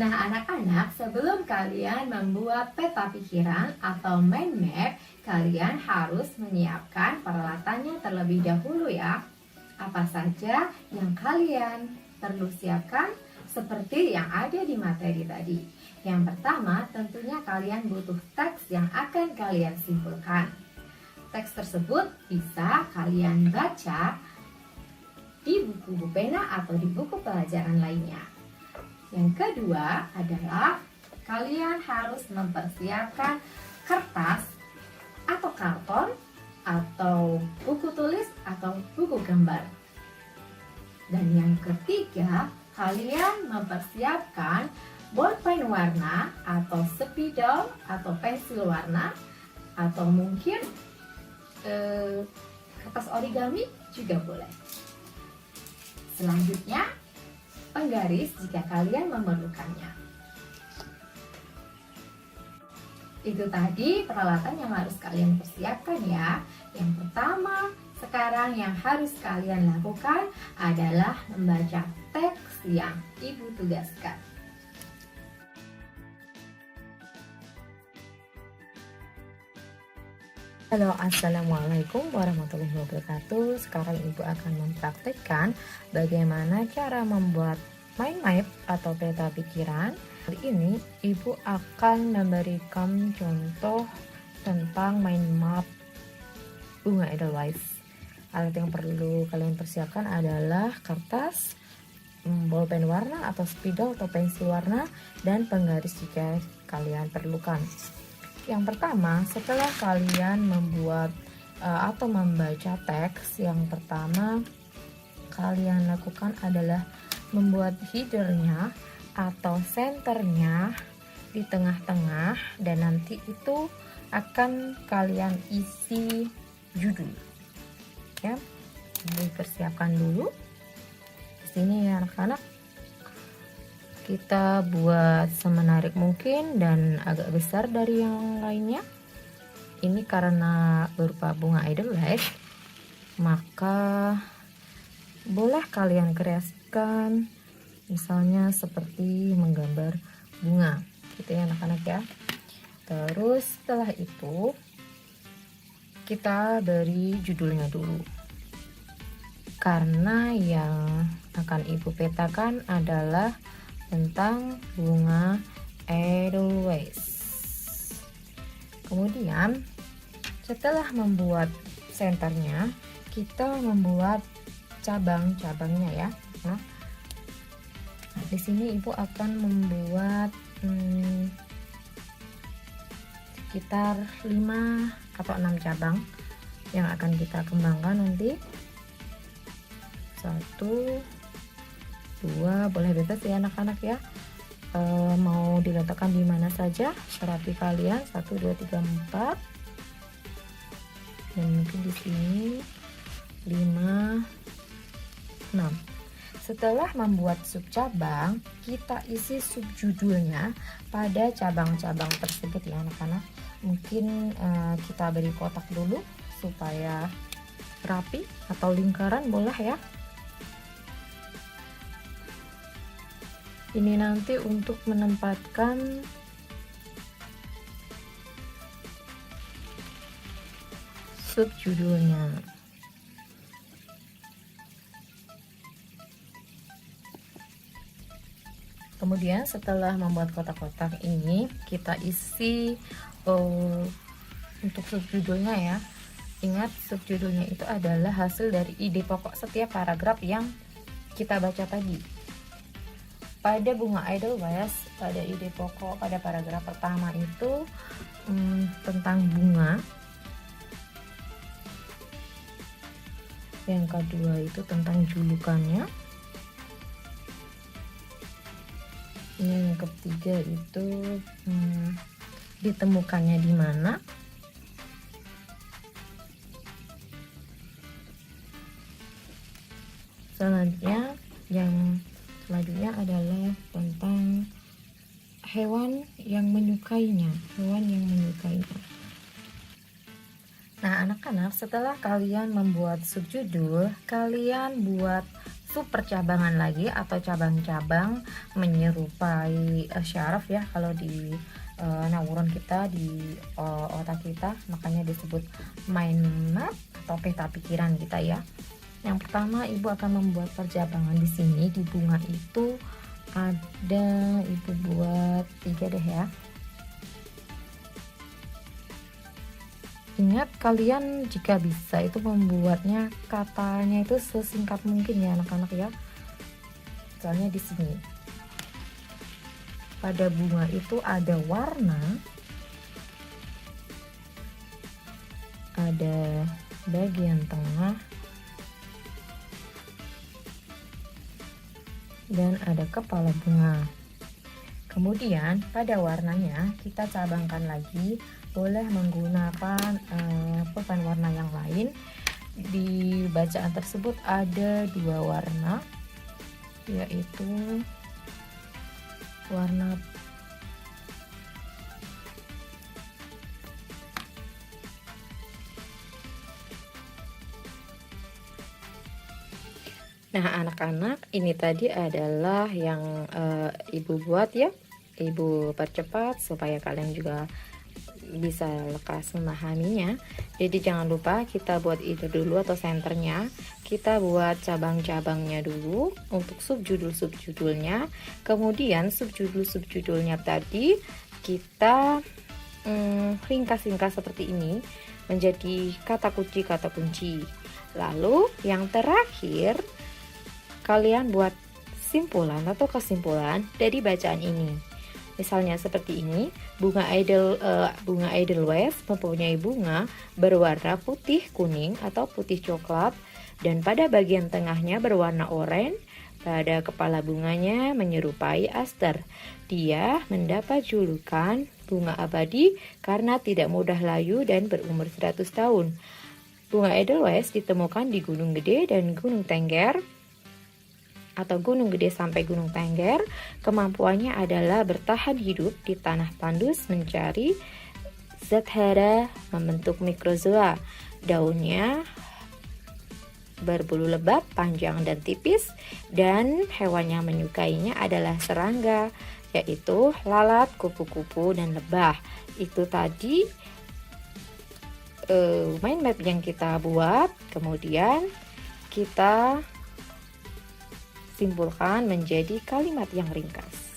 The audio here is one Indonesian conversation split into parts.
Nah, anak-anak, sebelum kalian membuat peta pikiran atau mind map, kalian harus menyiapkan peralatannya terlebih dahulu ya. Apa saja yang kalian perlu siapkan seperti yang ada di materi tadi. Yang pertama, tentunya kalian butuh teks yang akan kalian simpulkan. Teks tersebut bisa kalian baca di buku pena atau di buku pelajaran lainnya. Yang kedua adalah kalian harus mempersiapkan kertas atau karton atau buku tulis atau buku gambar. Dan yang ketiga, kalian mempersiapkan bolpen warna atau spidol atau pensil warna atau mungkin kertas origami juga boleh. Selanjutnya, penggaris jika kalian memerlukannya. Itu tadi peralatan yang harus kalian persiapkan ya. Yang pertama, sekarang yang harus kalian lakukan adalah membaca teks yang Ibu tugaskan. Halo, assalamualaikum warahmatullahi wabarakatuh. Sekarang Ibu akan mempraktekkan bagaimana cara membuat mind map atau peta pikiran. Kali ini Ibu akan memberikan contoh tentang mind map bunga Edelweiss. Alat yang perlu kalian persiapkan adalah kertas, bolpen warna atau spidol atau pensil warna, dan penggaris jika kalian perlukan. Yang pertama, setelah kalian membuat atau membaca teks, yang pertama kalian lakukan adalah membuat headernya atau senternya di tengah-tengah, dan nanti itu akan kalian isi judul. Ya, dipersiapkan dulu. Di sini ya anak-anak, kita buat semenarik mungkin dan agak besar dari yang lainnya. Ini karena berupa bunga Edelweiss, maka boleh kalian kreasikan misalnya seperti menggambar bunga gitu ya anak-anak ya. Terus setelah itu kita beri judulnya dulu, karena yang akan Ibu petakan adalah tentang bunga Edelweiss. Kemudian setelah membuat senternya, kita membuat cabang-cabangnya ya. Nah, di sini Ibu akan membuat sekitar 5 atau 6 cabang yang akan kita kembangkan nanti. 1, 2, boleh bebas ya anak-anak ya, mau diletakkan di mana saja serapi kalian. 1, 2, 3, 4, dan mungkin di sini 5, 6. Setelah membuat subcabang, kita isi subjudulnya pada cabang-cabang tersebut ya anak-anak. Mungkin kita beri kotak dulu supaya rapi, atau lingkaran boleh ya. Ini nanti untuk menempatkan subjudulnya. Kemudian setelah membuat kotak-kotak ini, kita isi untuk subjudulnya ya. Ingat, subjudulnya itu adalah hasil dari ide pokok setiap paragraf yang kita baca tadi. Pada bunga Edelweiss, pada ide pokok pada paragraf pertama itu tentang bunga. Yang kedua itu tentang julukannya. Yang ketiga itu ditemukannya di mana. Selanjutnya adalah tentang hewan yang menyukainya. Nah anak-anak, setelah kalian membuat subjudul, kalian buat sub percabangan lagi atau cabang-cabang menyerupai syaraf ya kalau di neuron kita, di otak kita, makanya disebut mind map atau peta pikiran kita ya. Yang pertama, ibu akan membuat percabangan di sini. Di bunga itu ada, ibu buat 3 deh ya. Ingat, kalian jika bisa itu membuatnya katanya itu sesingkat mungkin ya anak-anak ya. Misalnya di sini pada bunga itu ada warna, ada bagian tengah, dan ada kepala bunga. Kemudian pada warnanya kita cabangkan lagi, boleh menggunakan pulpen warna yang lain. Di bacaan tersebut ada 2 warna, yaitu warna Nah, anak-anak, ini tadi adalah yang ibu buat ya. Ibu percepat supaya kalian juga bisa lekas memahaminya. Jadi jangan lupa kita buat itu dulu atau senternya. Kita buat cabang-cabangnya dulu untuk subjudul-subjudulnya. Kemudian subjudul-subjudulnya tadi kita ringkas-ringkas seperti ini menjadi kata kunci. Lalu yang terakhir, kalian buat simpulan atau kesimpulan dari bacaan ini. Misalnya seperti ini, bunga Edelweiss mempunyai bunga berwarna putih kuning atau putih coklat, dan pada bagian tengahnya berwarna oranye. Pada kepala bunganya menyerupai aster. Dia mendapat julukan bunga abadi karena tidak mudah layu dan berumur 100 tahun. Bunga Edelweiss ditemukan di Gunung Gede dan Gunung Tengger atau Gunung Gede sampai Gunung Tengger. Kemampuannya adalah bertahan hidup di tanah tandus, mencari zat hara, membentuk mikrozoa. Daunnya berbulu lebat, panjang dan tipis, dan hewan yang menyukainya adalah serangga, yaitu lalat, kupu-kupu, dan lebah. Itu tadi mind map yang kita buat, kemudian kita simpulkan menjadi kalimat yang ringkas.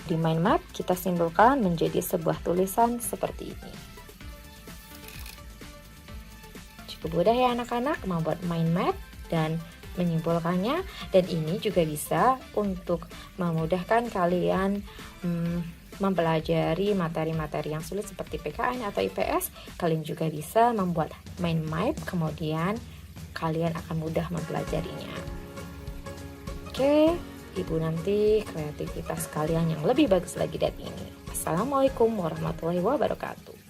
Di mind map kita simpulkan menjadi sebuah tulisan seperti ini. Cukup mudah ya anak-anak membuat mind map dan menyimpulkannya, dan ini juga bisa untuk memudahkan kalian mempelajari materi-materi yang sulit seperti PKN atau IPS. Kalian juga bisa membuat mind map, kemudian kalian akan mudah mempelajarinya. Oke, ibu nanti kreativitas kalian yang lebih bagus lagi dari ini. Assalamualaikum warahmatullahi wabarakatuh.